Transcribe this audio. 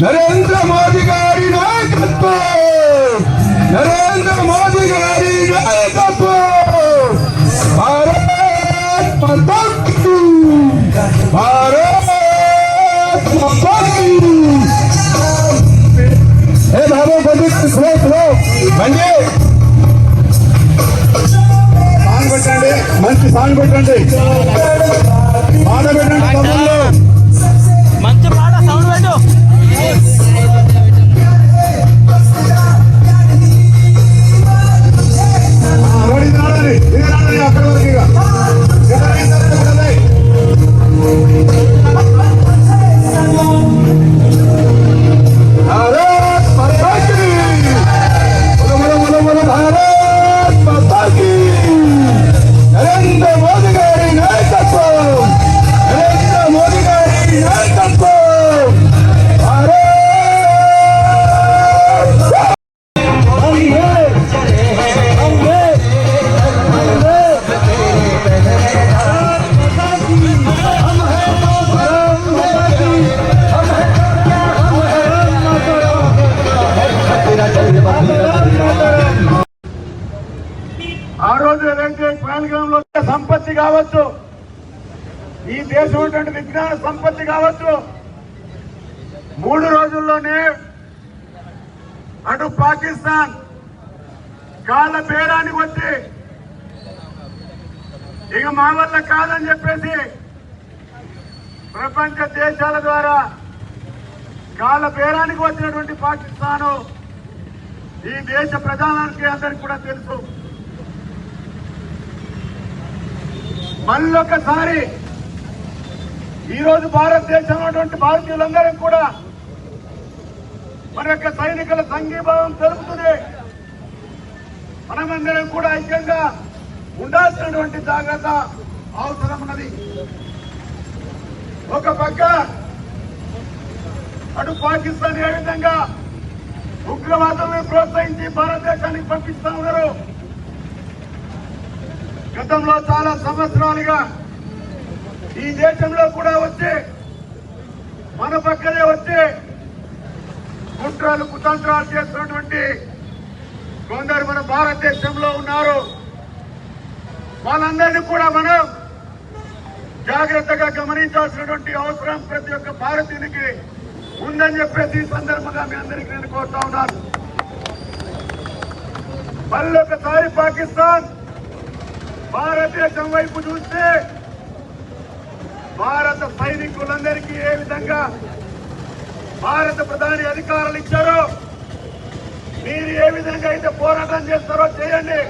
नरेंद्र मोदी गारी नायकत्व, नरेंद्र मोदी गारी नायकत्व, भारत माता की, भारत माता की। हे बाबू कोई स्लो स्लो म्हणजे సాంగ్ పెట్టండి, మంచి సాంగ్ పెట్టండి, పాట పెట్టండి తమ్ముళ్ళు, మంచి పాట సౌండ్ పెట్టు. అక్కడ నరేంద్ర మోదీ గారి నాయకత్వం, నరేంద్ర మోదీ గారి నాయకత్వం, ఆ రోజు ఏదైతే పాల్గొనంలో సంపత్తి కావచ్చు, ఈ దేశం విజ్ఞాన సంపత్తి కావచ్చు, 3 రోజుల్లోనే అటు పాకిస్తాన్ కాళ్ళ బేరానికి వచ్చి ఇక మా వల్ల కాదని చెప్పేసి ప్రపంచ దేశాల ద్వారా కాళ్ళ బేరానికి వచ్చినటువంటి పాకిస్తాను ఈ దేశ ప్రధానానికి అందరికి కూడా తెలుసు. మళ్ళొకసారి ఈరోజు భారతదేశంలో భారతీయులందరం కూడా మన యొక్క సైనికుల సంఘీభావం తెలుపుతుంది. మనమందరం కూడా ఐక్యంగా ఉండాల్సినటువంటి జాగ్రత్త అవసరం ఉన్నది. ఒక పక్క అటు పాకిస్తాన్ ఏ విధంగా ఉగ్రవాదులను ప్రోత్సహించి భారతదేశానికి పంపిస్తా ఉన్నారు. గతంలో చాలా సంవత్సరాలుగా ఈ దేశంలో కూడా వచ్చి మన పక్కనే వచ్చి కుట్రలు కుతంత్రాలు చేస్తున్నటువంటి కొందరు మన భారతదేశంలో ఉన్నారు. వాళ్ళందరినీ కూడా మనం జాగ్రత్తగా గమనించాల్సినటువంటి అవసరం ప్రతి ఒక్క భారతీయునికి ఉందని చెప్పేసి ఈ సందర్భంగా మీ అందరికీ నేను కోరుతా ఉన్నాను. మళ్ళొకసారి పాకిస్తాన్ భారతదేశం వైపు చూస్తే భారత సైనికులందరికీ ఏ విధంగా భారత ప్రధాని అధికారులు ఇచ్చారో, మీరు ఏ విధంగా అయితే పోరాటం చేస్తారో చేయండి.